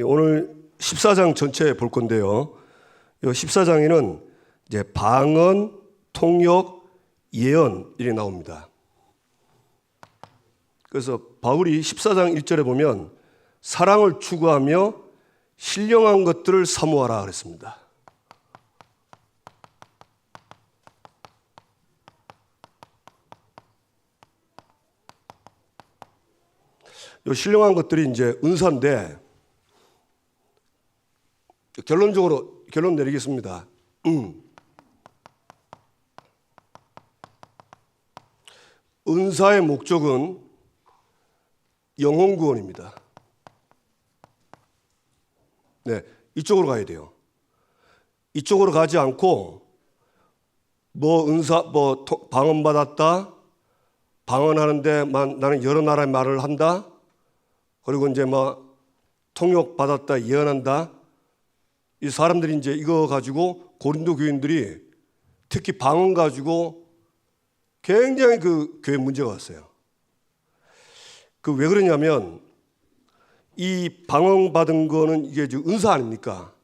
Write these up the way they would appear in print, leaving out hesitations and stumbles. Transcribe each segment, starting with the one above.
오늘 14장 전체 볼 건데요. 이 14장에는 이제 방언, 통역, 예언 이렇게 나옵니다. 그래서 바울이 14장 1절에 보면 사랑을 추구하며 신령한 것들을 사모하라 그랬습니다. 이 신령한 것들이 이제 은사인데 결론 내리겠습니다. 은사의 목적은 영혼 구원입니다. 네, 이쪽으로 가야 돼요. 이쪽으로 가지 않고 방언 받았다, 방언하는데 나는 여러 나라의 말을 한다, 그리고 이제 통역 받았다, 예언한다. 이 사람들이 이제 이거 가지고 고린도 교인들이 특히 방언 가지고 굉장히 그 교회 문제가 왔어요. 그 왜 그러냐면 이 방언 받은 거는 이게 은사 아닙니까?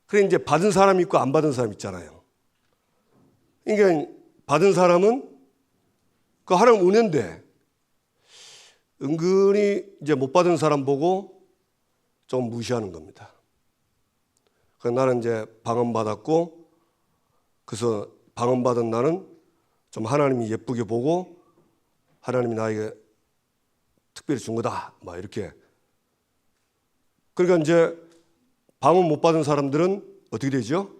그래 이제 받은 사람이 있고 안 받은 사람 있잖아요. 그러니까 받은 사람은 그 하나님 은혜인데 은근히 이제 못 받은 사람 보고 좀 무시하는 겁니다. 그래서 나는 이제 방언 받았고, 그래서 방언 받은 나는 좀 하나님이 예쁘게 보고 하나님이 나에게 특별히 준 거다, 이렇게. 그러니까 이제 방언 못 받은 사람들은 어떻게 되죠?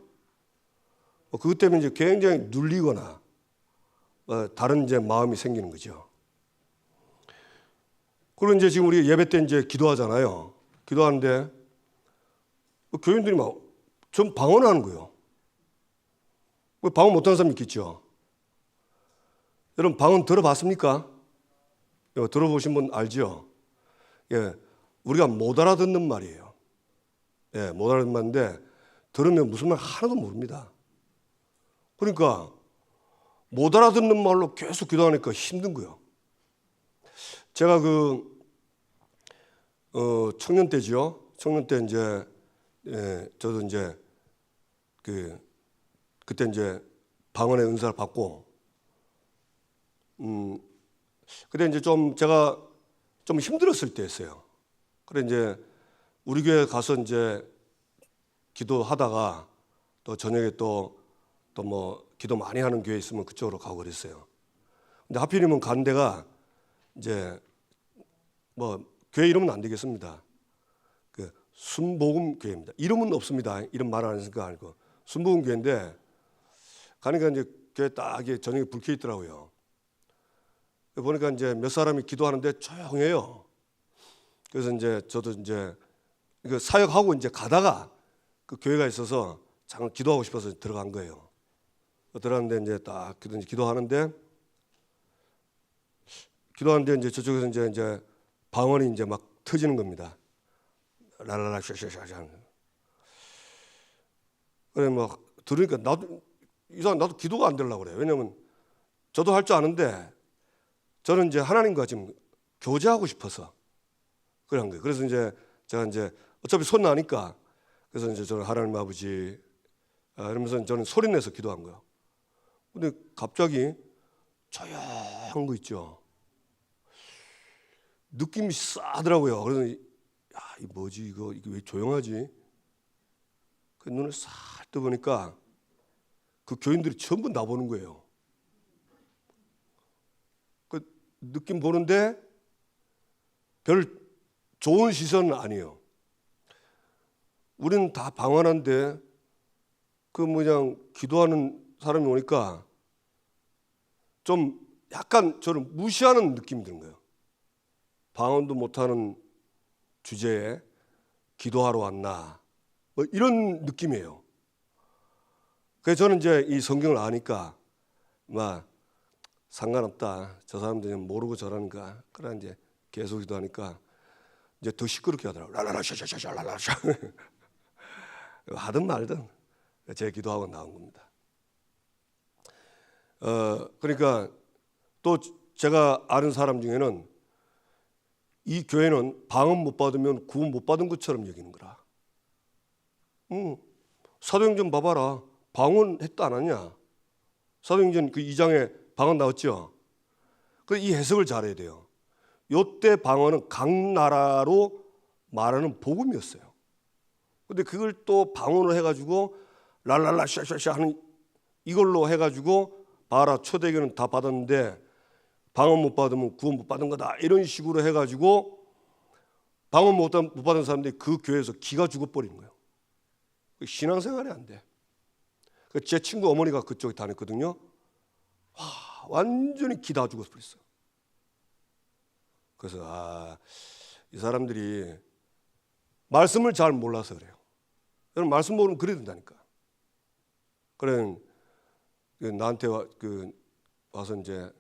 그것 때문에 이제 굉장히 눌리거나 다른 이제 마음이 생기는 거죠. 그리고 이제 지금 우리 예배 때 이제 기도하잖아요. 기도하는데 교인들이 좀 방언하는 거예요. 방언 못하는 사람 있겠죠. 여러분 방언 들어봤습니까? 들어보신 분 알죠? 예, 우리가 못 알아듣는 말이에요. 예, 못 알아듣는 말인데 들으면 무슨 말 하나도 모릅니다. 그러니까 못 알아듣는 말로 계속 기도하니까 힘든 거예요. 제가 청년 때죠. 청년 때 이제 저도 이제 그때 이제 방언의 은사를 받고 그때 이제 제가 좀 힘들었을 때였어요. 그래 이제 우리 교회 가서 이제 기도하다가 또 저녁에 또 기도 많이 하는 교회 있으면 그쪽으로 가고 그랬어요. 근데 하필이면 간 데가 이제 교회 이름은 안 되겠습니다. 순복음 교회입니다. 이름은 없습니다. 이름 말 안 했으니까 알고. 순복음 교회인데 가니까 이제 교회 딱 저녁에 불 켜 있더라고요. 보니까 이제 몇 사람이 기도하는데 조용해요. 그래서 이제 저도 이제 사역하고 이제 가다가 그 교회가 있어서 잠깐 기도하고 싶어서 들어간 거예요. 들어갔는데 이제 딱 기도하는데 이제 저쪽에서 이제 방언이 이제 막 터지는 겁니다. 라라라 샤샤샤샤. 그래 들으니까 나도 기도가 안 되려고 그래요. 왜냐면 저도 할 줄 아는데 저는 이제 하나님과 지금 교제하고 싶어서 그런 거예요. 그래서 이제 제가 이제 어차피 손 나니까 그래서 이제 저는 하나님 아버지 이러면서 저는 소리 내서 기도한 거예요. 근데 갑자기 조용한 거 있죠. 느낌이 싸더라고요. 그래서 이 뭐지 이게 왜 조용하지? 그 눈을 싹 떠보니까 그 교인들이 전부 나보는 거예요. 그 느낌 보는데 별 좋은 시선은 아니에요. 우리는 다 방언한데 그냥 기도하는 사람이 오니까 좀 약간 저를 무시하는 느낌이 드는 거예요. 방언도 못하는 주제에 기도하러 왔나 이런 느낌이에요. 그래서 저는 이제 이 성경을 아니까 상관없다. 저 사람들이 모르고 저러니까 그래 이제 계속 기도하니까 이제 더 시끄럽게 하더라고요. 랄라라샤샤샤 랄라샤 하든 말든 제 기도하고 나온 겁니다. 그러니까 또 제가 아는 사람 중에는 이 교회는 방언 못 받으면 구원 못 받은 것처럼 여기는 거라. 사도행전 봐봐라. 방언 했다 안 하냐? 사도행전 그 2장에 방언 나왔죠. 그 이 해석을 잘해야 돼요. 요때 방언은 각 나라로 말하는 복음이었어요. 근데 그걸 또 방언으로 해가지고 랄랄라 샤샤샤 하는 이걸로 해가지고 봐라 초대교는 다 받았는데 방언 못 받으면 구원 못 받은 거다 이런 식으로 해가지고 방언 못 받은 사람들이 그 교회에서 기가 죽어버리는 거예요. 신앙생활이 안 돼. 제 친구 어머니가 그쪽에 다녔거든요. 와, 완전히 기 다 죽어버렸어. 그래서 이 사람들이 말씀을 잘 몰라서 그래요. 여러분 말씀 모르면 그래야 된다니까. 그래 나한테 와서 이제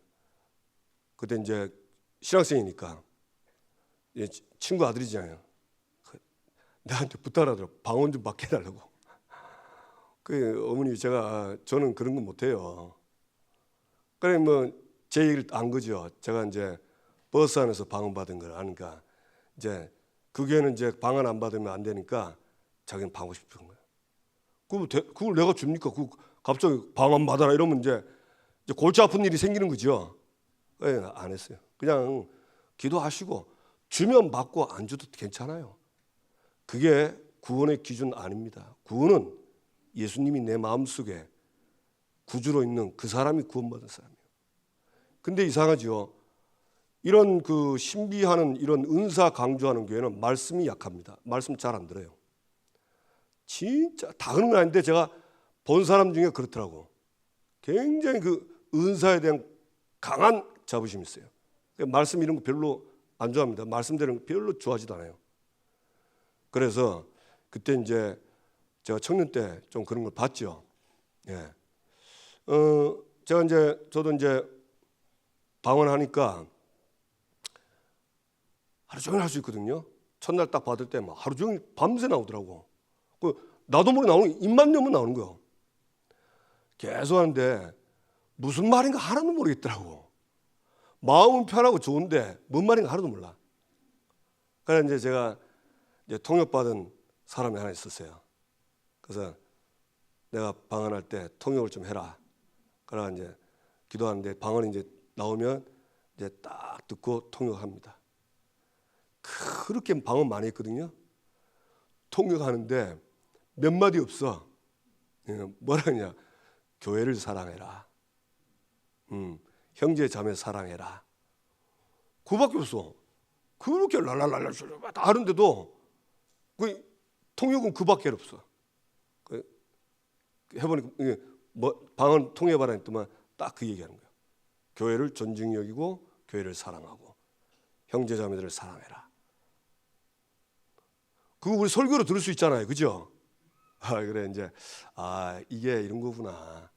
그때 이제 신학생이니까 친구 아들이잖아요. 나한테 부탁하더라고. 방언 좀 받게 해달라고. 그 어머니 저는 그런 거 못해요. 그래 뭐 제 얘기를 안 거죠. 제가 이제 버스 안에서 방언 받은 걸 아니까 이제 그 교회는 이제 방언 안 받으면 안 되니까 자기는 받고 싶은 거예요. 그걸 내가 줍니까? 갑자기 방언 받아라 이러면 이제 골치 아픈 일이 생기는 거죠. 안 했어요. 그냥 기도하시고 주면 받고 안 줘도 괜찮아요. 그게 구원의 기준 아닙니다. 구원은 예수님이 내 마음속에 구주로 있는 그 사람이 구원받은 사람이에요. 근데 이상하죠. 이런 그 신비하는 이런 은사 강조하는 교회는 말씀이 약합니다. 말씀 잘 안 들어요. 진짜 다 그런 건 아닌데 제가 본 사람 중에 그렇더라고. 굉장히 그 은사에 대한 강한 자부심이 있어요. 말씀 이런 거 별로 안 좋아합니다. 말씀대로 별로 좋아하지도 않아요. 그래서 그때 이제 제가 청년 때 좀 그런 걸 봤죠. 예. 저도 이제 방언하니까 하루 종일 할 수 있거든요. 첫날 딱 받을 때 막 하루 종일 밤새 나오더라고. 나도 모르게 나오는 입만 열면 나오는 거예요. 계속 하는데 무슨 말인가 하나도 모르겠더라고. 마음은 편하고 좋은데 뭔 말인가 하나도 몰라. 그래서 이제 제가 통역받은 사람이 하나 있었어요. 그래서 내가 방언할 때 통역을 좀 해라. 그러나 이제 기도하는데 방언이 이제 나오면 이제 딱 듣고 통역합니다. 그렇게 방언 많이 했거든요. 통역하는데 몇 마디 없어. 뭐라 하냐? 교회를 사랑해라. 형제 자매 사랑해라. 그밖에 없어. 그렇게 랄랄랄라 다 하는데도 그 통역은 그밖에 없어. 해보니까 방언 통역하라 했더만 딱 그 얘기하는 거야. 교회를 존중히 여기고 교회를 사랑하고 형제 자매들을 사랑해라. 그거 우리 설교로 들을 수 있잖아요, 그죠? 그래 이제 이게 이런 거구나.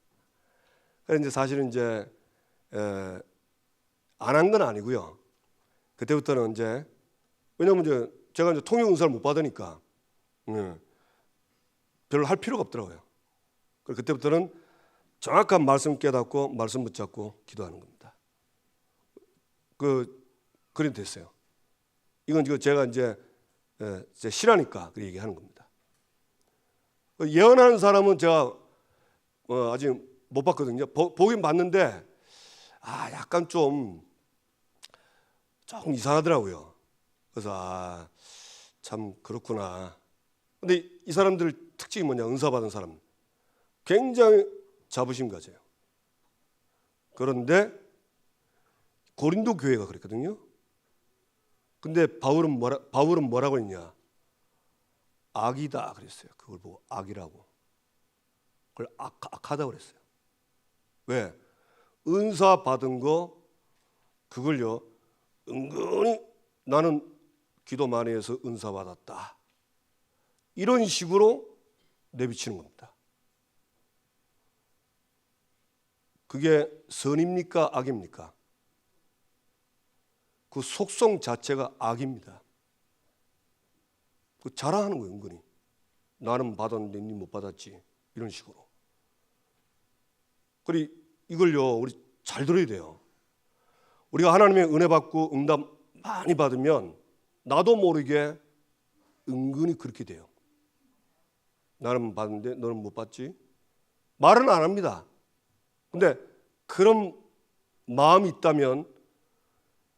그래 이제 사실은 이제 안 한 건 아니고요. 그때부터는 이제 왜냐면 이제 제가 이제 통역 은사를 못 받으니까 별로 할 필요가 없더라고요. 그때부터는 정확한 말씀 깨닫고 말씀 붙잡고 기도하는 겁니다. 그리 됐어요. 이건 제가 이제 실하니까 그 얘기하는 겁니다. 예언하는 사람은 제가 아직 못 봤거든요. 보긴 봤는데 약간 조금 이상하더라고요. 그래서 참 그렇구나. 근데 이 사람들 특징이 뭐냐? 은사 받은 사람 굉장히 자부심 가져요. 그런데 고린도 교회가 그랬거든요. 근데 바울은 뭐라고 했냐? 악이다 그랬어요. 그걸 보고 악이라고. 그걸 악하다고 그랬어요. 왜? 은사 받은 거 그걸요. 은근히 나는 기도 많이 해서 은사 받았다. 이런 식으로 내비치는 겁니다. 그게 선입니까? 악입니까? 그 속성 자체가 악입니다. 그 자랑하는 거예요, 은근히. 나는 받았는데 니 못 받았지. 이런 식으로. 그리고 이걸요, 우리 잘 들어야 돼요. 우리가 하나님의 은혜 받고 응답 많이 받으면 나도 모르게 은근히 그렇게 돼요. 나는 받는데 너는 못 받지? 말은 안 합니다. 근데 그런 마음이 있다면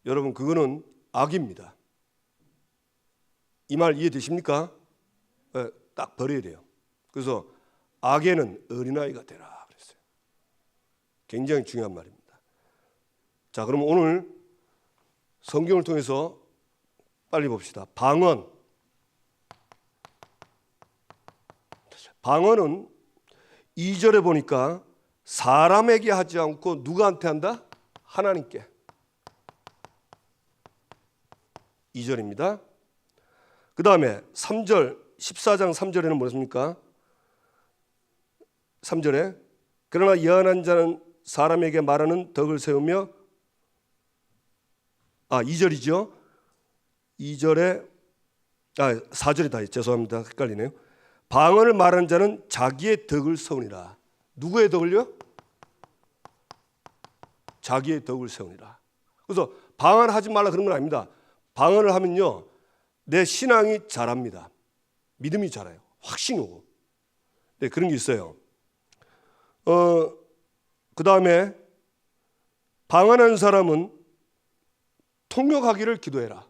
여러분 그거는 악입니다. 이 말 이해되십니까? 네, 딱 버려야 돼요. 그래서 악에는 어린아이가 되라 그랬어요. 굉장히 중요한 말입니다. 자, 그럼 오늘 성경을 통해서 빨리 봅시다. 방언. 방언은 2절에 보니까 사람에게 하지 않고 누구한테 한다? 하나님께. 2절입니다. 그 다음에 3절, 14장 3절에는 뭐였습니까? 3절에 그러나 예언한 자는 사람에게 말하는 덕을 세우며 2절이죠. 2절에 4절이다. 죄송합니다. 헷갈리네요. 방언을 말하는 자는 자기의 덕을 세우니라. 누구의 덕을요? 자기의 덕을 세우니라. 그래서 방언하지 말라 그런 건 아닙니다. 방언을 하면요 내 신앙이 자랍니다. 믿음이 자라요. 확신이 오고. 네, 그런 게 있어요. 그 다음에 방언하는 사람은 통역하기를 기도해라.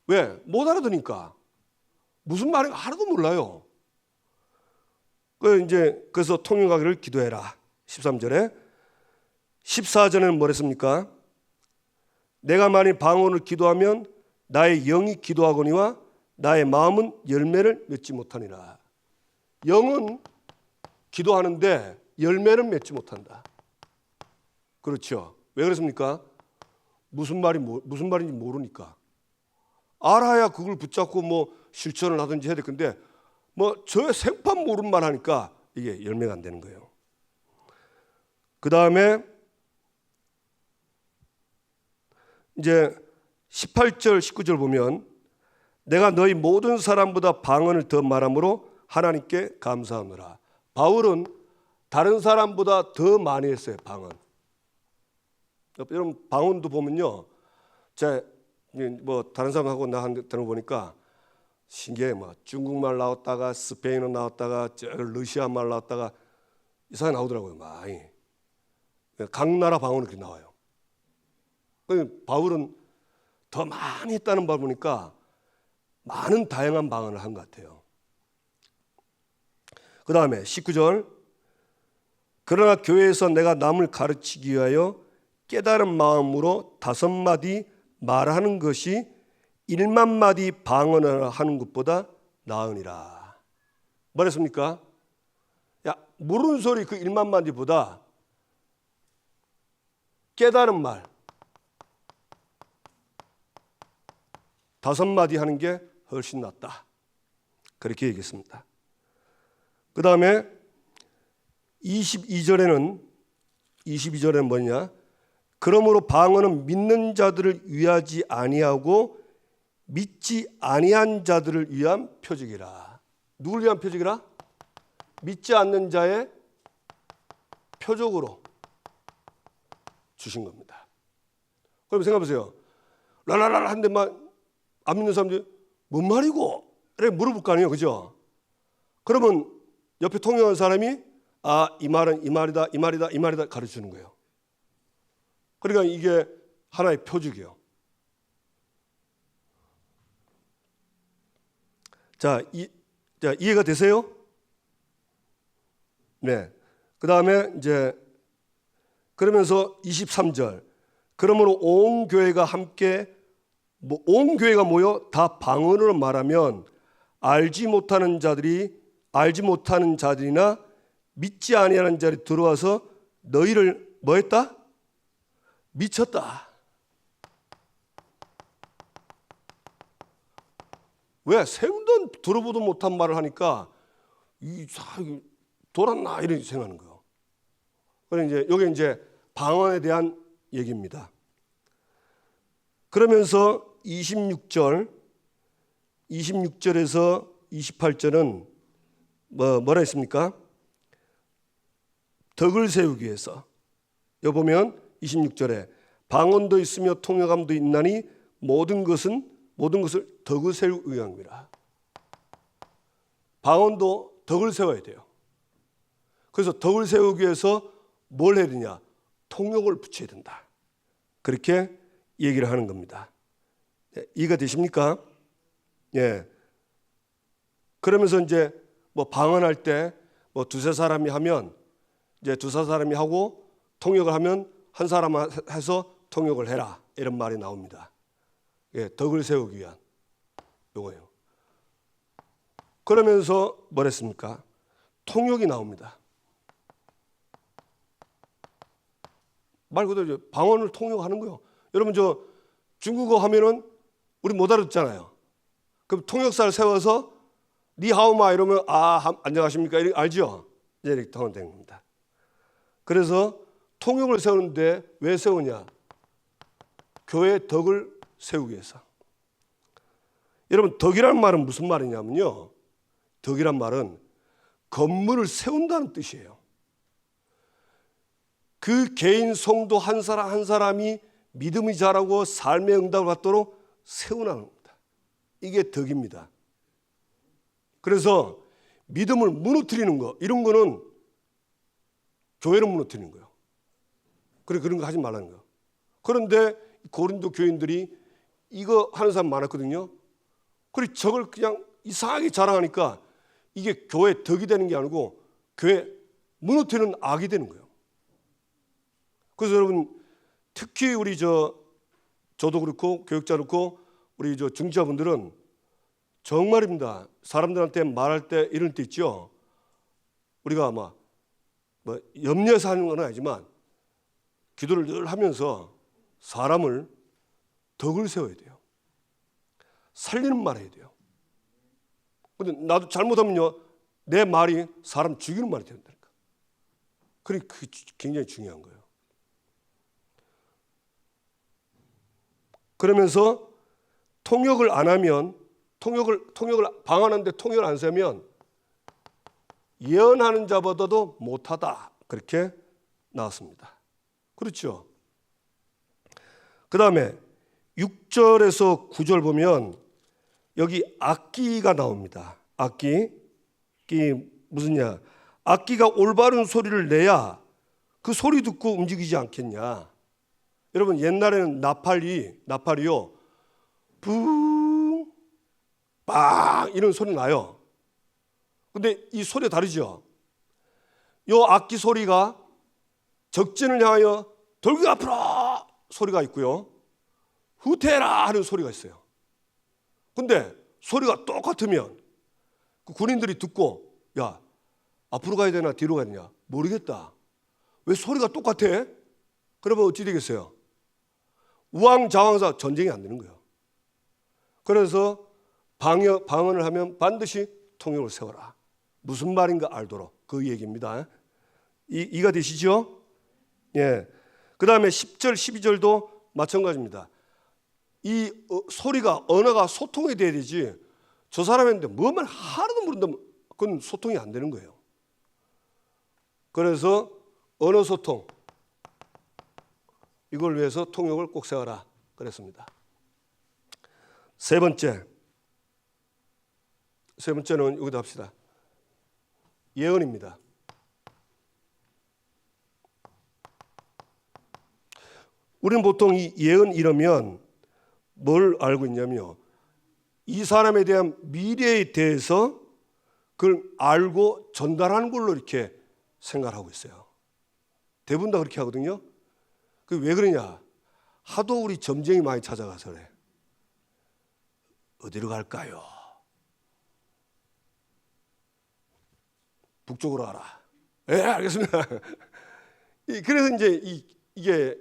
왜? 못 알아듣으니까. 무슨 말인가 하나도 몰라요. 그래서 통역하기를 기도해라. 13절에 14절에는 뭐랬습니까? 내가 만일 방언을 기도하면 나의 영이 기도하거니와 나의 마음은 열매를 맺지 못하니라. 영은 기도하는데 열매를 맺지 못한다. 그렇죠. 왜 그렇습니까? 무슨 말인지 모르니까. 알아야 그걸 붙잡고 뭐 실천을 하든지 해야 될 건데 뭐 저 생판 모르는 말 하니까 이게 열매가 안 되는 거예요. 그 다음에 이제 18절 19절 보면 내가 너희 모든 사람보다 방언을 더 말함으로 하나님께 감사하노라. 바울은 다른 사람보다 더 많이 했어요. 방언. 여러분 방언도 보면요 제 뭐 다른 사람하고 나 하는 거 보니까 신기해. 뭐 중국말 나왔다가 스페인어 나왔다가 러시아 말 나왔다가 이상하게 나오더라고요. 많이. 각 나라 방언이 그렇게 나와요. 바울은 더 많이 했다는 걸 보니까 많은 다양한 방언을 한 것 같아요. 그 다음에 19절 그러나 교회에서 내가 남을 가르치기 위하여 깨달은 마음으로 5마디 말하는 것이 1만 마디 방언을 하는 것보다 나으니라. 뭐랬습니까? 야, 모르는 소리 그 1만 마디보다 깨달은 말 5마디 하는 게 훨씬 낫다. 그렇게 얘기했습니다. 그 다음에 22절에는 뭐냐? 그러므로 방언은 믿는 자들을 위하지 아니하고 믿지 아니한 자들을 위한 표적이라. 누굴 위한 표적이라? 믿지 않는 자의 표적으로 주신 겁니다. 그럼 생각해 보세요. 랄랄랄 한데 막 안 믿는 사람들이 뭔 말이고? 이렇게 물어볼 거 아니에요. 그죠? 그러면 옆에 통역하는 사람이 이 말은 이 말이다, 이 말이다, 이 말이다 가르쳐주는 거예요. 그러니까 이게 하나의 표적이에요. 자, 이해가 되세요? 네. 그 다음에 이제 그러면서 23절 그러므로 온 교회가 함께 온 교회가 모여 다 방언으로 말하면 알지 못하는 자들이나 믿지 아니하는 자들이 들어와서 너희를 뭐 했다? 미쳤다. 왜? 생전 들어보도 못한 말을 하니까 돌았나 이렇게 생각하는 거예요. 그래서 이제 여기 이제 방언에 대한 얘기입니다. 그러면서 26절에서 28절은 뭐라 했습니까? 덕을 세우기 위해서. 여기 보면 26절에 방언도 있으며 통역함도 있나니 모든 것을 덕을 세우기 위함이라. 방언도 덕을 세워야 돼요. 그래서 덕을 세우기 위해서 뭘 해야 되냐? 통역을 붙여야 된다. 그렇게 얘기를 하는 겁니다. 네, 이해가 되십니까? 예. 그러면서 이제 뭐 방언할 때 뭐 두세 사람이 하면 이제 두세 사람이 하고 통역을 하면 한 사람 해서 통역을 해라. 이런 말이 나옵니다. 예, 덕을 세우기 위한 요거예요. 그러면서 뭐랬습니까? 통역이 나옵니다. 말 그대로 방언을 통역하는 거예요. 여러분 저 중국어 하면은 우리 못 알아듣잖아요. 그럼 통역사를 세워서 니하오마 이러면 안녕하십니까? 이렇게 알죠? 이제 이렇게 통역되는 겁니다. 그래서 통역을 세우는데 왜 세우냐? 교회의 덕을 세우기 위해서. 여러분 덕이라는 말은 무슨 말이냐면요. 덕이란 말은 건물을 세운다는 뜻이에요. 그 개인 성도 한 사람 한 사람이 믿음이 자라고 삶의 응답을 받도록 세우는 겁니다. 이게 덕입니다. 그래서 믿음을 무너뜨리는 거 이런 거는 교회를 무너뜨리는 거예요. 그런 거 하지 말라는 거예요. 그런데 고린도 교인들이 이거 하는 사람 많았거든요. 그리고 저걸 그냥 이상하게 자랑하니까 이게 교회 덕이 되는 게 아니고 교회 무너뜨리는 악이 되는 거예요. 그래서 여러분 특히 우리 저도 그렇고 교육자 그렇고 우리 중지자분들은 정말입니다. 사람들한테 말할 때 이럴 때 있죠. 우리가 뭐 염려해서 하는 건 아니지만 기도를 늘 하면서 사람을 덕을 세워야 돼요. 살리는 말 해야 돼요. 근데 나도 잘못하면요 내 말이 사람 죽이는 말이 된다니까. 그게 굉장히 중요한 거예요. 그러면서 통역을 안 하면 통역을 방언하는데 통역을 안 세면 예언하는 자보다도 못하다. 그렇게 나왔습니다. 그렇죠? 그 다음에 6절에서 9절 보면 여기 악기가 나옵니다. 악기 무슨냐? 악기가 올바른 소리를 내야 그 소리 듣고 움직이지 않겠냐? 여러분 옛날에는 나팔이요 붕, 빵 이런 소리 나요. 근데 이 소리가 다르죠. 요 악기 소리가 적진을 향하여 돌기 앞으로 소리가 있고요. 후퇴라 하는 소리가 있어요. 근데 소리가 똑같으면 그 군인들이 듣고 야 앞으로 가야 되나 뒤로 가야 되냐 모르겠다. 왜 소리가 똑같아? 그러면 어찌 되겠어요? 우왕좌왕사 전쟁이 안 되는 거예요. 그래서 방언을 하면 반드시 통역을 세워라. 무슨 말인가 알도록 그 얘기입니다. 이해가 되시죠? 예. 그 다음에 10절, 12절도 마찬가지입니다. 이 소리가 언어가 소통이 돼야 되지. 저 사람인데 뭐 말 하나도 모른다면 그건 소통이 안 되는 거예요. 그래서 언어 소통 이걸 위해서 통역을 꼭 세워라 그랬습니다. 세 번째는 여기다 합시다. 예언입니다. 우리는 보통 이 예언 이러면 뭘 알고 있냐면요. 이 사람에 대한 미래에 대해서 그걸 알고 전달하는 걸로 이렇게 생각하고 있어요. 대부분 다 그렇게 하거든요. 그 왜 그러냐? 하도 우리 점쟁이 많이 찾아가서 그래. 어디로 갈까요? 북쪽으로 가라. 예, 알겠습니다. 그래서 이제 이게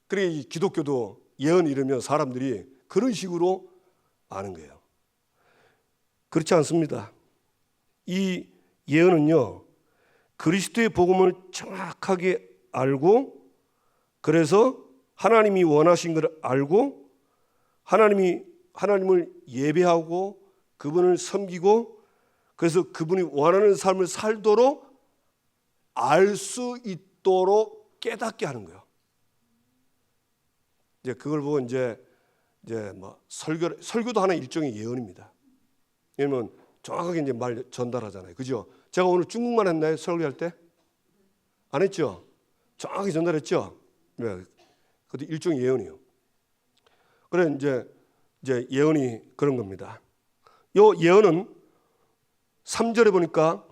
그래 이 기독교도 예언 이러면 사람들이 그런 식으로 아는 거예요. 그렇지 않습니다. 이 예언은요 그리스도의 복음을 정확하게 알고 그래서 하나님이 원하신 것을 알고 하나님을 예배하고 그분을 섬기고 그래서 그분이 원하는 삶을 살도록 알 수 있도록 깨닫게 하는 거예요. 이제 그걸 보고 이제 뭐 설교도 하나의 일종의 예언입니다. 왜냐면 정확하게 이제 말 전달하잖아요. 그죠? 제가 오늘 중국말 했나요? 설교할 때? 안 했죠? 정확하게 전달했죠? 네. 그것도 일종의 예언이에요. 그래 이제 예언이 그런 겁니다. 요 예언은 3절에 보니까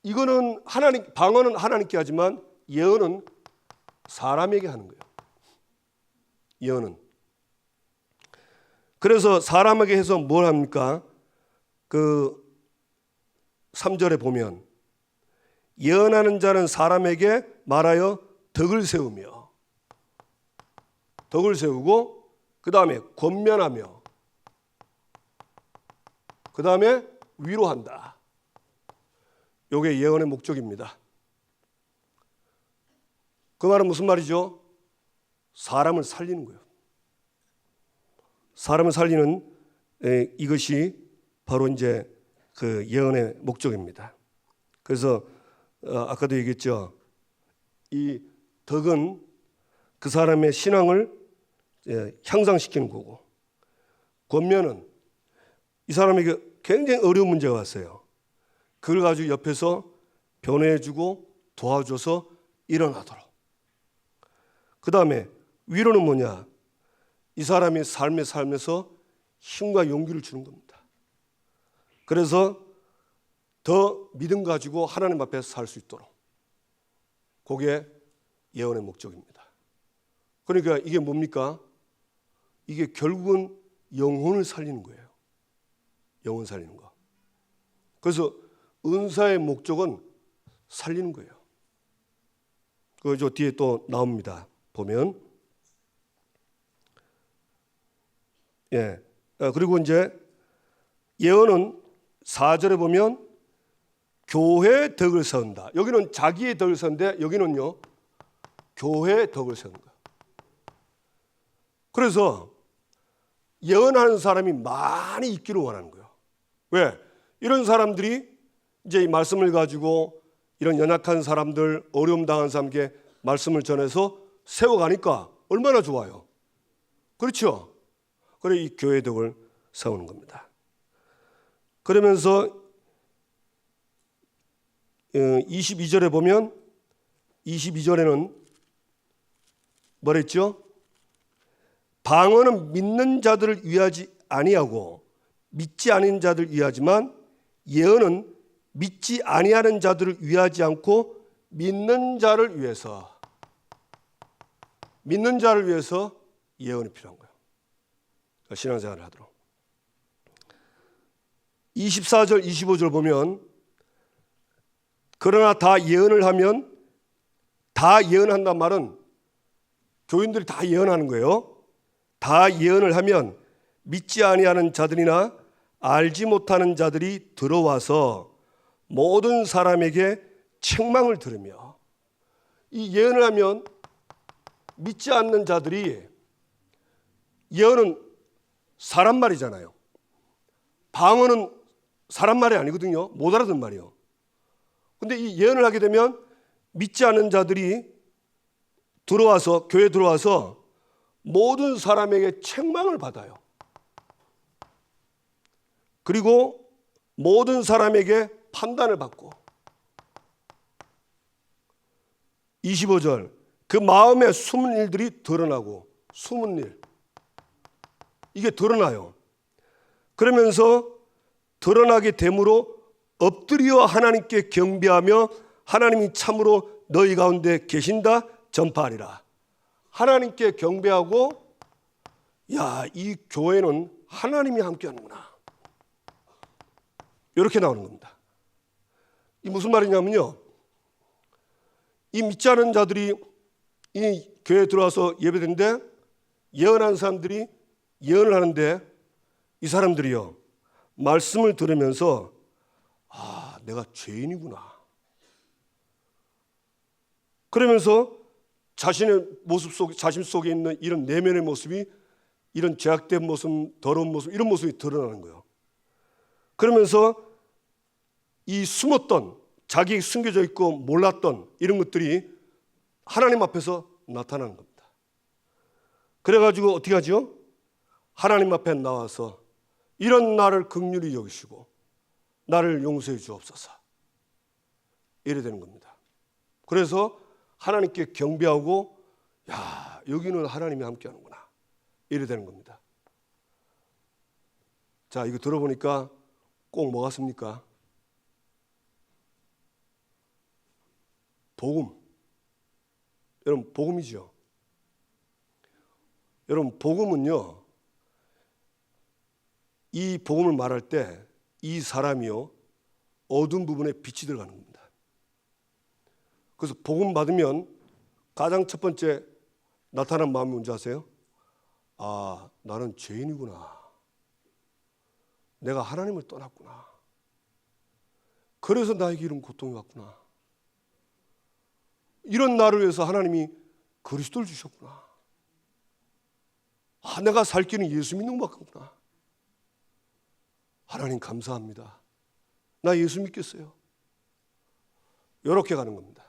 이거는 하나님, 방언은 하나님께 하지만 예언은 사람에게 하는 거예요. 예언은. 그래서 사람에게 해서 뭘 합니까? 그 3절에 보면 예언하는 자는 사람에게 말하여 덕을 세우며, 덕을 세우고 그 다음에 권면하며 그 다음에 위로한다. 이게 예언의 목적입니다. 그 말은 무슨 말이죠? 사람을 살리는 거예요. 사람을 살리는 이것이 바로 이제 그 예언의 목적입니다. 그래서 아까도 얘기했죠. 이 덕은 그 사람의 신앙을 향상시키는 거고, 권면은 이 사람에게 굉장히 어려운 문제가 왔어요. 그걸 가지고 옆에서 변호해주고 도와줘서 일어나도록. 그 다음에 위로는 뭐냐? 이 사람이 삶에 살면서 힘과 용기를 주는 겁니다. 그래서 더 믿음 가지고 하나님 앞에 살 수 있도록. 그게 예언의 목적입니다. 그러니까 이게 뭡니까? 이게 결국은 영혼을 살리는 거예요. 영혼 살리는 거. 그래서 은사의 목적은 살리는 거예요. 그 뒤에 또 나옵니다. 보면 그리고 이제 예언은 4절에 보면 교회의 덕을 세운다. 여기는 자기의 덕을 세우는데 여기는요 교회의 덕을 세우는 거예요. 그래서 예언하는 사람이 많이 있기를 원하는 거예요. 왜? 이런 사람들이 이제 이 말씀을 가지고 이런 연약한 사람들, 어려움 당한 사람에게 말씀을 전해서 세워가니까 얼마나 좋아요. 그렇죠? 그래 이 교회 덕을 세우는 겁니다. 그러면서 22절에 보면 22절에는 뭐랬죠? 방언은 믿는 자들을 위하지 아니하고 믿지 않은 자들을 위하지만 예언은 믿지 아니하는 자들을 위하지 않고 믿는 자를 위해서 예언이 필요한 거예요. 신앙생활을 하도록. 24절 25절 보면 그러나 다 예언을 하면, 다 예언한단 말은 교인들이 다 예언하는 거예요. 다 예언을 하면 믿지 아니하는 자들이나 알지 못하는 자들이 들어와서 모든 사람에게 책망을 들으며, 이 예언을 하면 믿지 않는 자들이, 예언은 사람 말이잖아요. 방언은 사람 말이 아니거든요. 못 알아듣는 말이에요. 근데 이 예언을 하게 되면 믿지 않는 자들이 들어와서, 교회에 들어와서 모든 사람에게 책망을 받아요. 그리고 모든 사람에게 판단을 받고. 25절 그 마음에 숨은 일들이 드러나고. 숨은 일, 이게 드러나요. 그러면서 드러나게 되므로 엎드려 하나님께 경배하며 하나님이 참으로 너희 가운데 계신다 전파하리라. 하나님께 경배하고, 야, 이 교회는 하나님이 함께하는구나, 이렇게 나오는 겁니다. 이 무슨 말이냐면요, 이 믿지 않은 자들이 이 교회에 들어와서 예배드는데 예언하는 사람들이 예언을 하는데 이 사람들이요 말씀을 들으면서 내가 죄인이구나, 그러면서 자신의 모습 속, 자신 속에 있는 이런 내면의 모습이, 이런 죄악된 모습, 더러운 모습, 이런 모습이 드러나는 거예요. 그러면서 이 숨었던, 자기 숨겨져 있고 몰랐던 이런 것들이 하나님 앞에서 나타나는 겁니다. 그래가지고 어떻게 하죠? 하나님 앞에 나와서 이런 나를 긍휼히 여기시고 나를 용서해 주옵소서, 이래 되는 겁니다. 그래서 하나님께 경배하고, 야, 여기는 하나님이 함께하는구나, 이래 되는 겁니다. 자, 이거 들어보니까 꼭 뭐 같습니까? 복음. 여러분, 복음이죠. 여러분, 복음은요, 이 복음을 말할 때 이 사람이요, 어두운 부분에 빛이 들어가는 겁니다. 그래서 복음 받으면 가장 첫 번째 나타난 마음이 뭔지 아세요? 아, 나는 죄인이구나. 내가 하나님을 떠났구나. 그래서 나에게 이런 고통이 왔구나. 이런 나를 위해서 하나님이 그리스도를 주셨구나. 아, 내가 살 길은 예수 믿는 것밖이구나. 하나님 감사합니다. 나 예수 믿겠어요. 이렇게 가는 겁니다.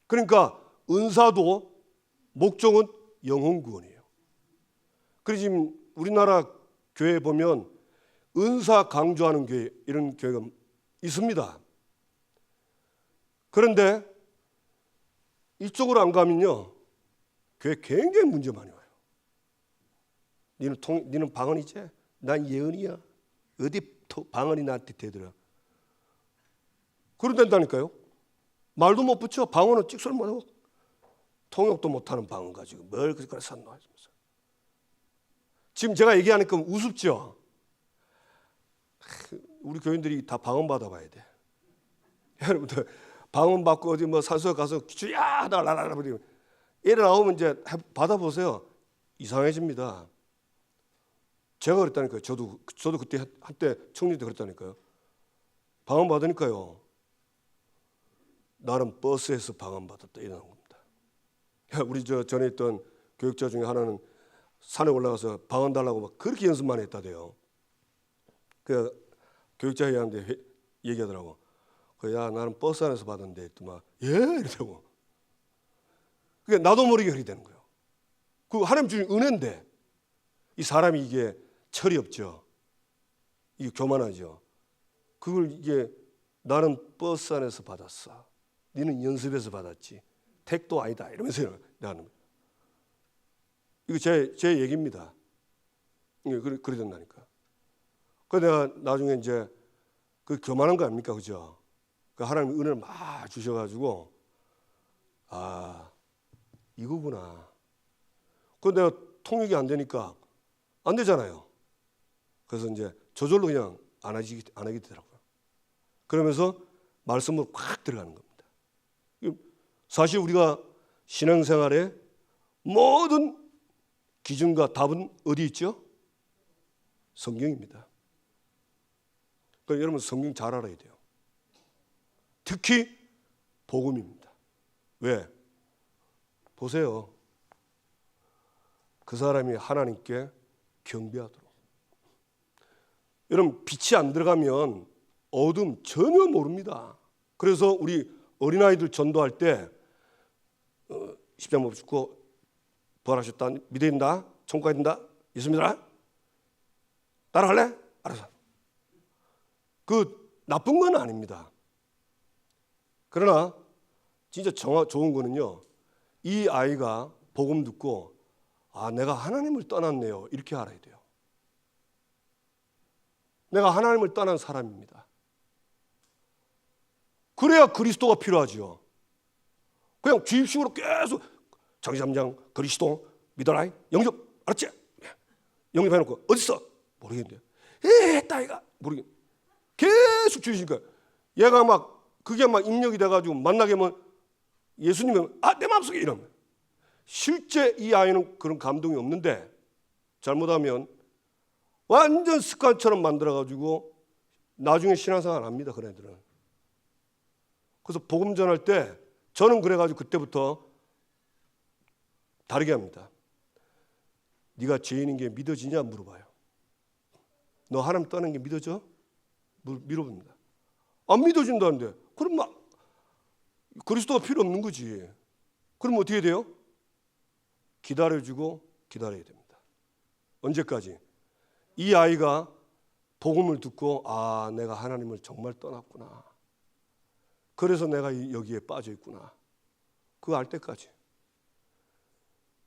그러니까 은사도 목적은 영혼 구원이에요. 그래서 지금 우리나라 교회에 보면 은사 강조하는 교회, 이런 교회가 있습니다. 그런데 이쪽으로 안 가면요, 교회 굉장히 문제 많이 와요. 니는 방언이지? 난 예언이야. 어디 방언이 나한테 대들어. 그런다니까요. 말도 못 붙여. 방언은 찍소리 못하고 통역도 못하는 방언 가지고 뭘 그렇게 샀노 하면서. 지금 제가 얘기하니까 우습죠? 우리 교인들이 다 방언 받아봐야 돼. 여러분들 방언 받고 어디 뭐 산소에 가서 주야 하다가 라라라 버리면 이래 나오면 이제 받아보세요. 이상해집니다. 제가 그랬다니까요. 저도 그때 한때 청년 때 그랬다니까요. 방언 받으니까요, 나는 버스에서 방언 받았다, 이러는 겁니다. 우리 전에 있던 교육자 중에 하나는 산에 올라가서 방언 달라고 막 그렇게 연습만 했다대요. 그 교육자 회의하는데 얘기하더라고. 야, 나는 버스 안에서 받았는데 또 막 예? 이러더라고. 그게 나도 모르게 그렇게 되는 거예요. 그 하나님 주신 은혜인데 이 사람이 이게 철이 없죠. 이게 교만하죠. 그걸 이게 나는 버스 안에서 받았어. 너는 연습해서 받았지. 택도 아니다. 이러면서 나는 이거 제 얘기입니다. 이게 그래 된다니까. 그 내가 나중에 이제 그 교만한 거 아닙니까, 그죠? 그 하나님 은혜를 막 주셔가지고 아, 이거구나. 그 내가 통역이 안 되니까 안 되잖아요. 그래서 이제 저절로 그냥 안 하게 되더라고요. 그러면서 말씀으로 확 들어가는 겁니다. 사실 우리가 신앙생활에 모든 기준과 답은 어디 있죠? 성경입니다. 그러니까 여러분 성경 잘 알아야 돼요. 특히 복음입니다. 왜? 보세요. 그 사람이 하나님께 경배하도록. 여러분 빛이 안 들어가면 어둠 전혀 모릅니다. 그래서 우리 어린아이들 전도할 때 십자가 못 죽고 부활하셨다, 믿어진다, 천국 가야 된다, 예수 믿어라, 따라갈래? 알아서. 그 나쁜 건 아닙니다. 그러나 진짜 좋은 거는요, 이 아이가 복음 듣고 아, 내가 하나님을 떠났네요, 이렇게 알아야 돼요. 내가 하나님을 떠난 사람입니다. 그래야 그리스도가 필요하죠. 그냥 주입식으로 계속 자기 잠장 그리스도 믿어라, 영접, 알았지? 영접해놓고 어딨어? 모르겠는데. 따위가 모르겠. 계속 주시니까 얘가 막 그게 막 입력이 돼가지고 만나게 하면 예수님은 아, 내 마음속에 이러면 실제 이 아이는 그런 감동이 없는데 잘못하면 완전 습관처럼 만들어가지고 나중에 신앙생활 안 합니다. 그런 애들은. 그래서 복음 전할 때 저는 그래가지고 그때부터 다르게 합니다. 네가 죄인인 게 믿어지냐 물어봐요. 너 하나님 떠나는 게 믿어져? 물어봅니다. 안 믿어진다는데 그럼 막 그리스도가 필요 없는 거지. 그럼 어떻게 돼요? 기다려주고 기다려야 됩니다. 언제까지? 이 아이가 복음을 듣고 아, 내가 하나님을 정말 떠났구나. 그래서 내가 여기에 빠져 있구나. 그거 알 때까지.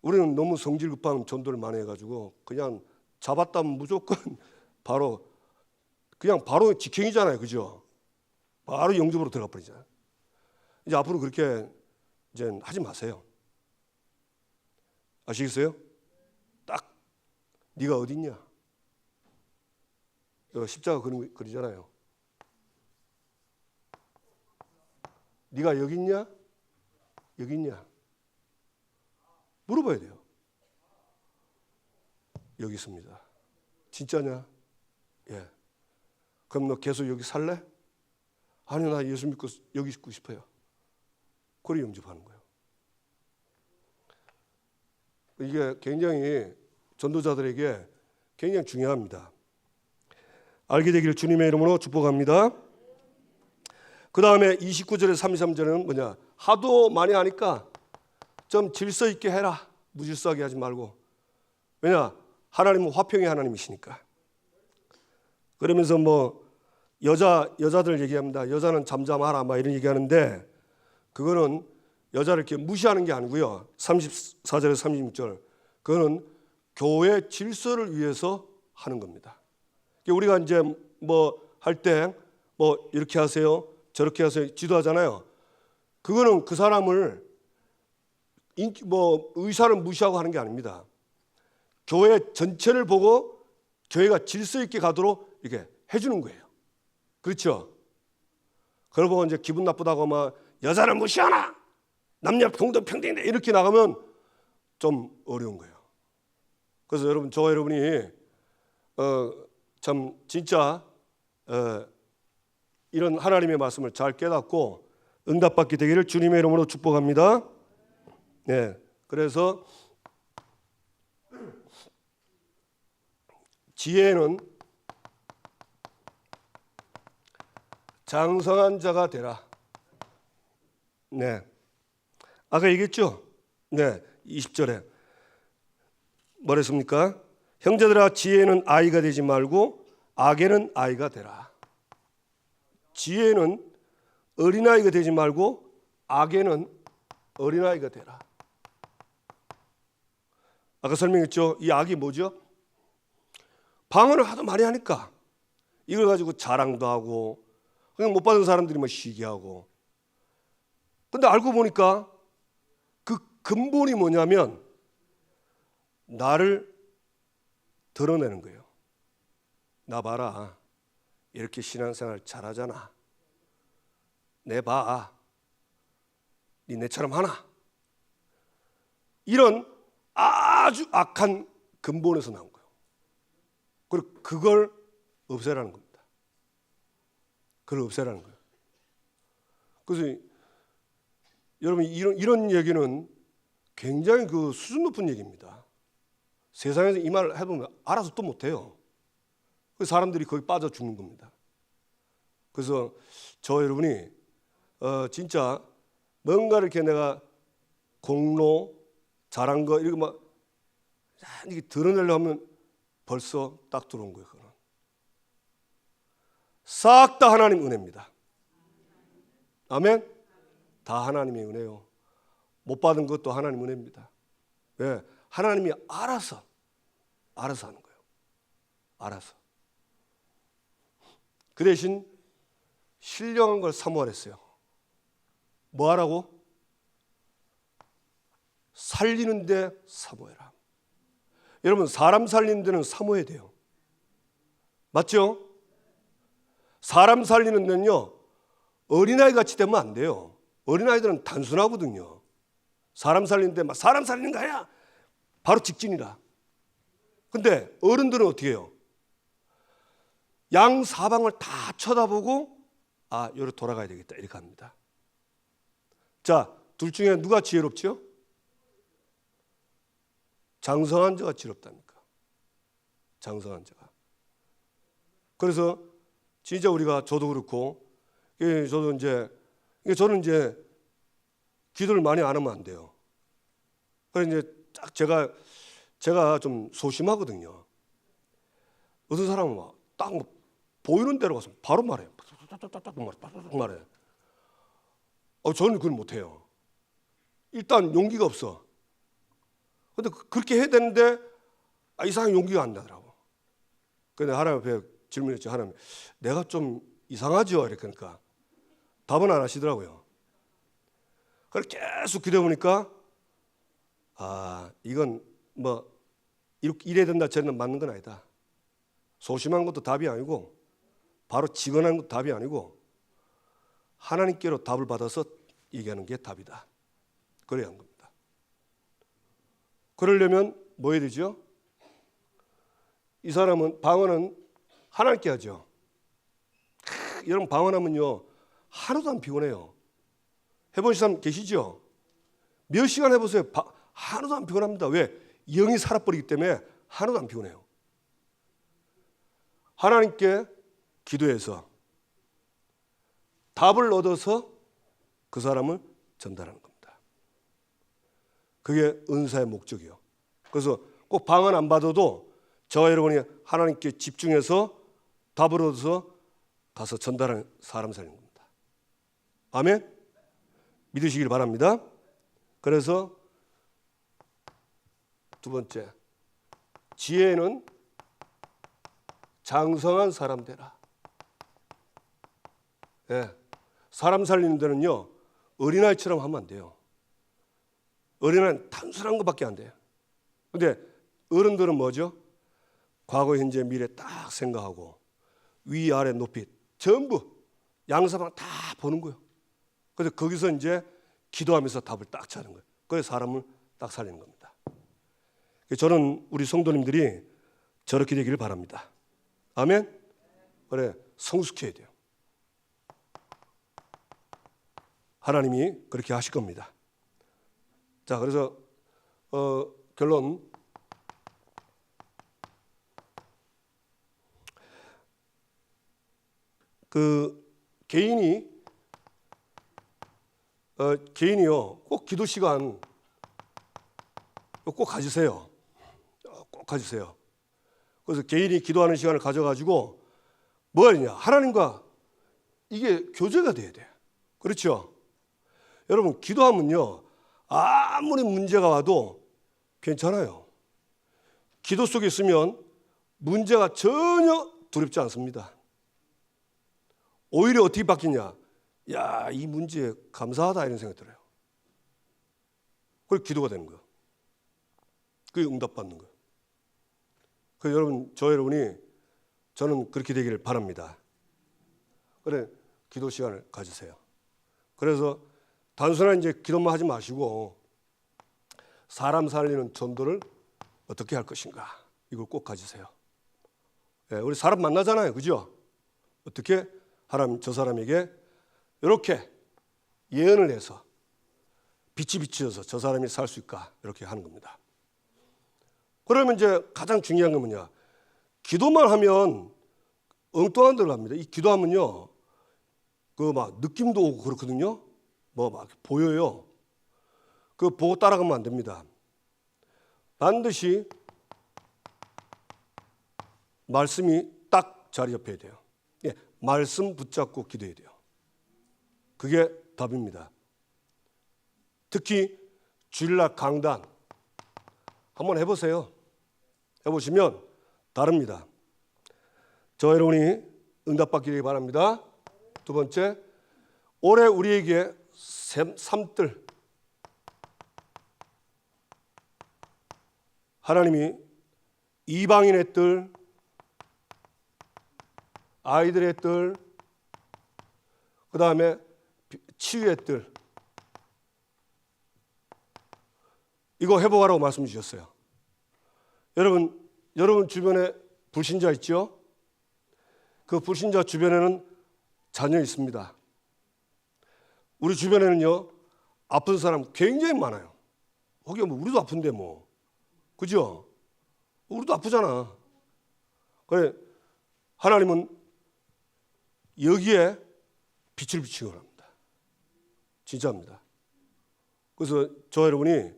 우리는 너무 성질 급한 전도를 많이 해가지고 그냥 잡았다면 무조건 바로 직행이잖아요, 그죠? 바로 영접으로 들어가 버리잖아요. 이제 앞으로 그렇게 이제 하지 마세요. 아시겠어요? 딱 네가 어디 있냐? 십자가 그리잖아요. 네가 여기 있냐? 여기 있냐? 물어봐야 돼요. 여기 있습니다. 진짜냐? 예. 그럼 너 계속 여기 살래? 아니, 나 예수 믿고 여기 있고 싶어요. 그래 영접하는 거예요. 이게 굉장히 전도자들에게 굉장히 중요합니다. 알게 되기를 주님의 이름으로 축복합니다. 그 다음에 29절에 33절은 뭐냐? 하도 많이 하니까 좀 질서 있게 해라. 무질서하게 하지 말고. 왜냐? 하나님은 화평의 하나님이시니까. 그러면서 뭐 여자들 얘기합니다. 여자는 잠잠하라 막 이런 얘기하는데 그거는 여자를 이렇게 무시하는 게 아니고요. 34절에서 36절. 그거는 교회 질서를 위해서 하는 겁니다. 우리가 이제 뭐 할 때 뭐 이렇게 하세요, 저렇게 하세요 지도하잖아요. 그거는 그 사람을 뭐 의사를 무시하고 하는 게 아닙니다. 교회 전체를 보고 교회가 질서 있게 가도록 이렇게 해주는 거예요. 그렇죠? 그러고 이제 기분 나쁘다고 막 여자를 무시하나, 남녀 평등이다 이렇게 나가면 좀 어려운 거예요. 그래서 여러분, 저와 여러분이 참 진짜 이런 하나님의 말씀을 잘 깨닫고 응답받게 되기를 주님의 이름으로 축복합니다. 네, 그래서 지혜는 장성한 자가 되라. 네, 아까 얘기했죠? 네, 20절에 뭐랬습니까? 형제들아, 지혜는 아이가 되지 말고 악에는 아이가 되라. 지혜는 어린아이가 되지 말고 악에는 어린아이가 되라. 아까 설명했죠? 이 악이 뭐죠? 방언을 하도 많이 하니까 이걸 가지고 자랑도 하고 그냥 못 받은 사람들이 뭐 시기하고. 근데 알고 보니까 그 근본이 뭐냐면 나를 드러내는 거예요. 나 봐라, 이렇게 신앙생활 잘하잖아. 내 봐, 니 내처럼 하나. 이런 아주 악한 근본에서 나온 거예요. 그리고 그걸 없애라는 겁니다. 그걸 없애라는 거예요. 그래서 여러분, 이런 얘기는 굉장히 그 수준 높은 얘기입니다. 세상에서 이 말을 해보면 알아서 또 못해요. 그 사람들이 거기 빠져 죽는 겁니다. 그래서 저 여러분이 진짜 뭔가를 이렇게 내가 공로 잘한 거 이렇게 막 이렇게 드러내려고 하면 벌써 딱 들어온 거예요. 그건 싹 다 하나님 은혜입니다. 아멘. 다 하나님의 은혜요. 못 받은 것도 하나님 은혜입니다. 왜? 하나님이 알아서 하는 거예요. 알아서. 그 대신 신령한 걸 사모하랬어요. 뭐 하라고? 살리는데 사모해라. 여러분, 사람 살리는 데는 사모해야 돼요. 맞죠? 사람 살리는 데는요, 어린아이 같이 되면 안 돼요. 어린아이들은 단순하거든요. 사람 살리는데 막 사람 살리는 거야, 바로 직진이라. 근데 어른들은 어떻게 해요? 양 사방을 다 쳐다보고 아, 여기로 돌아가야 되겠다 이렇게 합니다. 자, 둘 중에 누가 지혜롭지요? 장성한 자가 지혜롭다니까. 장성한 자가. 그래서 진짜 우리가, 저도 그렇고, 저는 이제 기도를 많이 안 하면 안 돼요. 그래서 이제 딱 제가 좀 소심하거든요. 어떤 사람은 딱 보이는 대로 가서 바로 말해요. 딱 말해. 저는 그걸 못해요. 일단 용기가 없어. 근데 그렇게 해야 되는데 이상하게 용기가 안 나더라고. 근데 하나님 앞에 질문했죠. 하나님, 내가 좀 이상하죠? 이러니까 답은 안 하시더라고요. 그걸 계속 기도해 보니까 이건 뭐 이래야 된다 저래야 맞는 건 아니다. 소심한 것도 답이 아니고 바로 직언하는 것도 답이 아니고 하나님께로 답을 받아서 얘기하는 게 답이다. 그래야 하는 겁니다. 그러려면 뭐 해야 되죠? 이 사람은 방언은 하나님께 하죠. 여러분 방언하면요 하나도 안 피곤해요. 해보신 사람 계시죠? 몇 시간 해보세요. 하나도 안 피곤합니다. 왜? 영이 살아버리기 때문에 하나도 안 피곤해요. 하나님께 기도해서 답을 얻어서 그 사람을 전달하는 겁니다. 그게 은사의 목적이요. 그래서 꼭 방언 안 받아도 저와 여러분이 하나님께 집중해서 답을 얻어서 가서 전달하는 사람 살리는 겁니다. 아멘? 믿으시길 바랍니다. 그래서 두 번째, 지혜는 장성한 사람 되라. 예, 사람 살리는 데는요 어린아이처럼 하면 안 돼요. 어린아이는 단순한 것밖에 안 돼요. 근데 어른들은 뭐죠? 과거, 현재, 미래 딱 생각하고 위아래 높이 전부 양사방 다 보는 거예요. 그래서 거기서 이제 기도하면서 답을 딱 찾는 거예요. 그래서 사람을 딱 살리는 겁니다. 저는 우리 성도님들이 저렇게 되기를 바랍니다. 아멘? 그래, 성숙해야 돼요. 하나님이 그렇게 하실 겁니다. 자, 그래서 결론. 개인이요 꼭 기도 시간 꼭 가지세요. 꼭 가지세요. 그래서 개인이 기도하는 시간을 가져가지고 뭐 하느냐? 하나님과 이게 교제가 돼야 돼요. 그렇죠? 여러분 기도하면요 아무리 문제가 와도 괜찮아요. 기도 속에 있으면 문제가 전혀 두렵지 않습니다. 오히려 어떻게 바뀌냐? 야, 이 문제에 감사하다 이런 생각이 들어요. 그게 기도가 되는 거예요. 그게 응답받는 거예요. 그래서 여러분이 저는 그렇게 되기를 바랍니다. 그래, 기도 시간을 가지세요. 그래서 단순한 이제 기도만 하지 마시고 사람 살리는 전도를 어떻게 할 것인가 이걸 꼭 가지세요. 예, 우리 사람 만나잖아요, 그죠? 어떻게 하나님 저 사람에게 이렇게 예언을 해서 빛이 비추어서 저 사람이 살 수 있을까 이렇게 하는 겁니다. 그러면 이제 가장 중요한 건 뭐냐? 기도만 하면 엉뚱한 데로 갑니다. 이 기도하면요, 그 막 느낌도 오고 그렇거든요. 뭐 막 보여요. 그 보고 따라가면 안 됩니다. 반드시 말씀이 딱 자리 잡혀야 돼요. 예, 말씀 붙잡고 기도해야 돼요. 그게 답입니다. 특히 주일날 강단 한번 해보세요. 해보시면 다릅니다. 저와 여러분이 응답받기를 바랍니다. 두 번째, 올해 우리에게 삼들 하나님이 이방인의 뜰, 아이들의 뜰, 그 다음에 치유의 뜰, 이거 회복하라고 말씀 주셨어요. 여러분 주변에 불신자 있죠? 그 불신자 주변에는 자녀 있습니다. 우리 주변에는요 아픈 사람 굉장히 많아요. 거기 뭐 우리도 아픈데 뭐, 그죠? 우리도 아프잖아. 그래, 하나님은 여기에 빛을 비추기 원합니다. 진짜입니다. 그래서 저 여러분이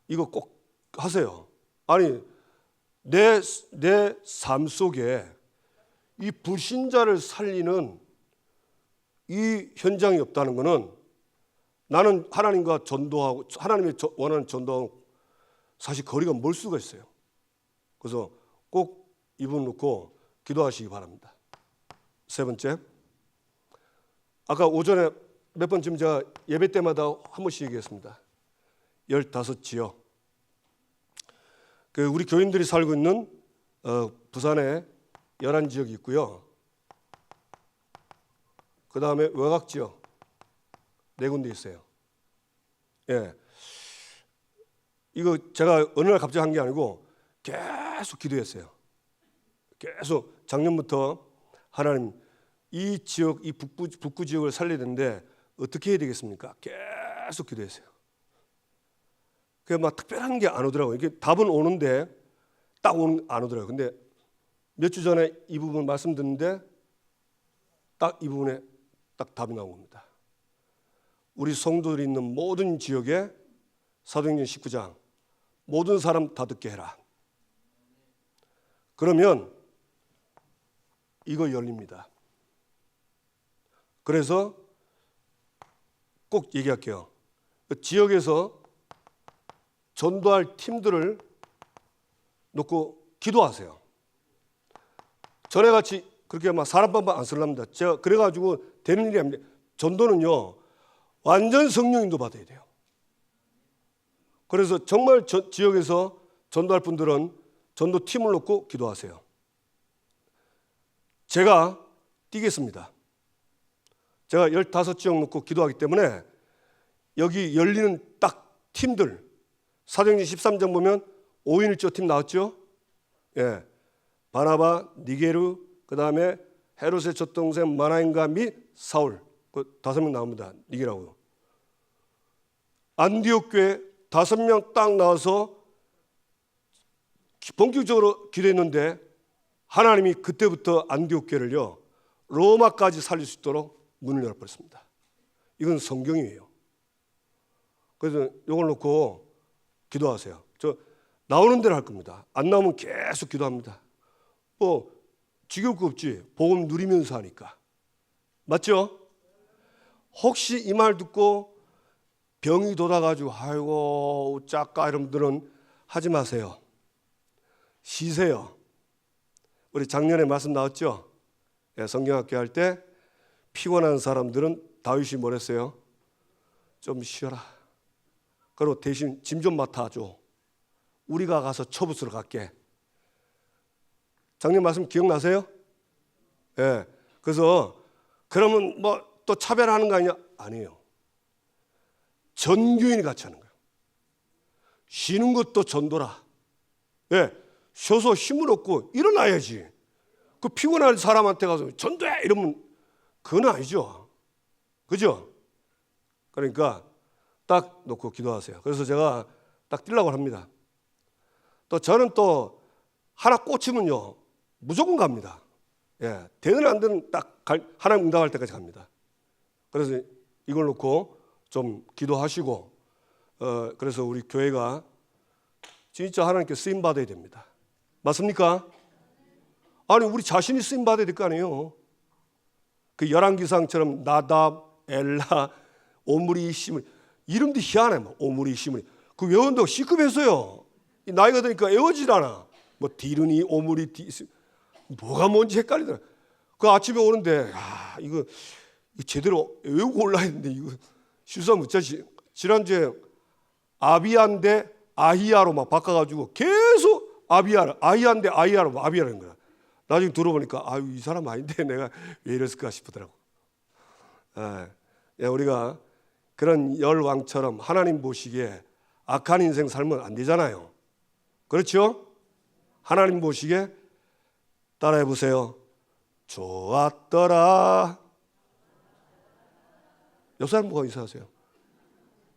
이거 꼭 하세요. 아니 내 삶 속에 이 불신자를 살리는 이 현장이 없다는 것은 나는 하나님과 전도하고 하나님이 원하는 전도하고 사실 거리가 멀 수가 있어요. 그래서 꼭 이분 놓고 기도하시기 바랍니다. 세 번째, 아까 오전에 몇 번 지금 제가 예배 때마다 한 번씩 얘기했습니다. 15지역. 우리 교인들이 살고 있는 부산에 11지역이 있고요. 그 다음에 외곽지역 4군데 있어요. 예. 이거 제가 어느 날 갑자기 한 게 아니고 계속 기도했어요. 계속 작년부터 하나님 이 지역, 이 북부 지역을 살려야 되는데 어떻게 해야 되겠습니까? 계속 기도했어요. 그게 막 특별한 게 안 오더라고요. 이게 답은 오는데 딱 안 오더라고요. 근데 몇 주 전에 이 부분 말씀 듣는데 딱 이 부분에 딱 답이 나온 겁니다. 우리 성도들이 있는 모든 지역에 사도행전 19장 모든 사람 다 듣게 해라. 그러면 이거 열립니다. 그래서 꼭 얘기할게요. 지역에서 전도할 팀들을 놓고 기도하세요. 전에같이 그렇게 막 사람 반반 안 쓰랍니다. 제가 그래가지고 되는 일이 아닙니다. 전도는요 완전 성령 인도 받아야 돼요. 그래서 정말 지역에서 전도할 분들은 전도 팀을 놓고 기도하세요. 제가 뛰겠습니다. 제가 15지역 놓고 기도하기 때문에 여기 열리는 딱 팀들 사도행전 13장 보면 5인 1조 팀 나왔죠? 예. 바나바, 니게르, 그 다음에 헤롯의 젖동생 마나인과 및 사울 그 5명 나옵니다. 니게라고요. 안디옥 교회 5명 딱 나와서 본격적으로 기도했는데 하나님이 그때부터 안디옥 교회를요 로마까지 살릴 수 있도록 문을 열어버렸습니다. 이건 성경이에요. 그래서 이걸 놓고 기도하세요. 저 나오는 대로 할 겁니다. 안 나오면 계속 기도합니다. 뭐 지겨울 거 없지. 복음 누리면서 하니까. 맞죠? 혹시 이 말 듣고 병이 돋아가지고 아이고 작가 이런 분들은 하지 마세요. 쉬세요. 우리 작년에 말씀 나왔죠? 성경학교 할 때 피곤한 사람들은 다윗이 뭐랬어요? 좀 쉬어라. 그리고 대신 짐 좀 맡아줘. 우리가 가서 처부스러 갈게. 작년 말씀 기억나세요? 예. 그래서 그러면 뭐 또 차별하는 거 아니냐? 아니에요. 전교인이 같이 하는 거예요. 쉬는 것도 전도라. 예. 쉬어서 힘을 얻고 일어나야지. 그 피곤한 사람한테 가서 전도해 이러면 그건 아니죠. 그죠? 그러니까 딱 놓고 기도하세요. 그래서 제가 딱 뛰려고 합니다. 또 저는 또 하나 꽂히면요 무조건 갑니다. 예, 되는 안 되는 딱 하나님 응답할 때까지 갑니다. 그래서 이걸 놓고 좀 기도하시고 그래서 우리 교회가 진짜 하나님께 쓰임 받아야 됩니다. 맞습니까? 아니 우리 자신이 쓰임 받아야 될 거 아니에요. 그 열왕기상처럼 나답, 엘라, 오므리, 시므리 이름도 희한해. 뭐 오므리, 시므리 그 외운다고 시급했어요. 나이가 드니까 외워지질 않아. 뭐 디르니, 오므리, 뭐가 뭔지 헷갈리더라. 그 아침에 오는데 이거 제대로 외우고 올라야 했는데 이거 실수하면 못하지. 지난주에 아비안데 아히야로 막 바꿔가지고 계속 아히야인데 아히야로 아비야라는 거야. 나중에 들어보니까 아유 이 사람 아닌데 내가 왜 이랬을까 싶더라고. 우리가 그런 열왕처럼 하나님 보시기에 악한 인생 살면 안 되잖아요. 그렇죠? 하나님 보시기에 따라해 보세요. 좋았더라. 옆 사람 보고 인사하세요.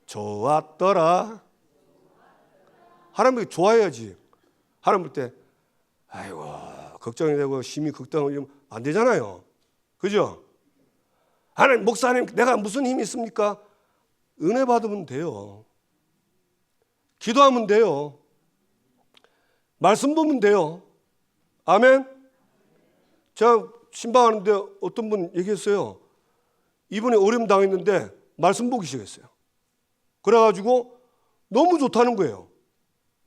좋았더라. 하나님 좋아해야지. 하나님 볼 때 아이고 걱정이 되고 심히 걱정을 안 되잖아요. 그죠? 하나님 목사님 내가 무슨 힘이 있습니까? 은혜 받으면 돼요. 기도하면 돼요. 말씀 보면 돼요. 아멘. 제가 신방하는데 어떤 분 얘기했어요. 이분이 어려움 당했는데 말씀 보기 시작했어요. 그래가지고 너무 좋다는 거예요.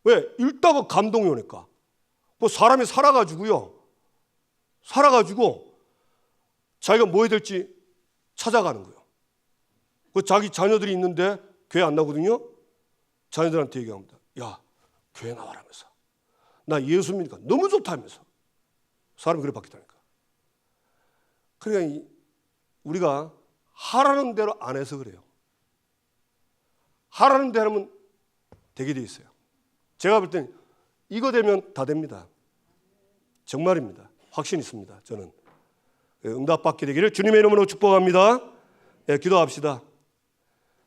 왜? 읽다가 감동이 오니까. 뭐 사람이 살아가지고 자기가 뭐 해야 될지 찾아가는 거예요. 그 자기 자녀들이 있는데 교회 안 나거든요. 자녀들한테 얘기합니다. 야, 교회 나와라면서. 나 예수 믿으니까 너무 좋다면서. 사람이 그래 바뀌다니까. 그러니까 우리가 하라는 대로 안 해서 그래요. 하라는 대로 하면 되게 돼 있어요. 제가 볼 땐 이거 되면 다 됩니다. 정말입니다. 확신 있습니다. 저는 응답받게 되기를 주님의 이름으로 축복합니다. 네, 기도합시다.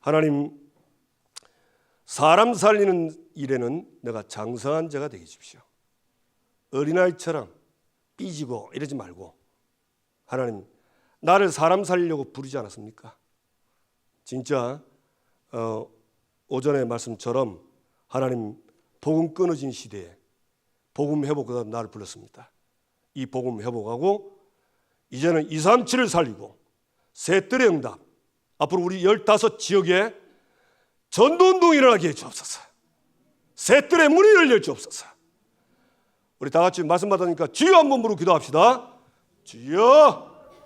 하나님, 사람 살리는 일에는 내가 장성한 자가 되게 해주십시오. 어린아이처럼 삐지고 이러지 말고, 하나님, 나를 사람 살리려고 부르지 않았습니까? 진짜 오전의 말씀처럼 하나님, 복음 끊어진 시대에 복음 회복하다 나를 불렀습니다. 이 복음 회복하고 이제는 237을 살리고 셋들의 응답, 앞으로 우리 15지역에 전도운동이 일어나게 해주옵소서. 셋들의 문이 열려 주옵소서. 우리 다 같이 말씀 받으니까 주여 한 번 부르고 기도합시다. 주여.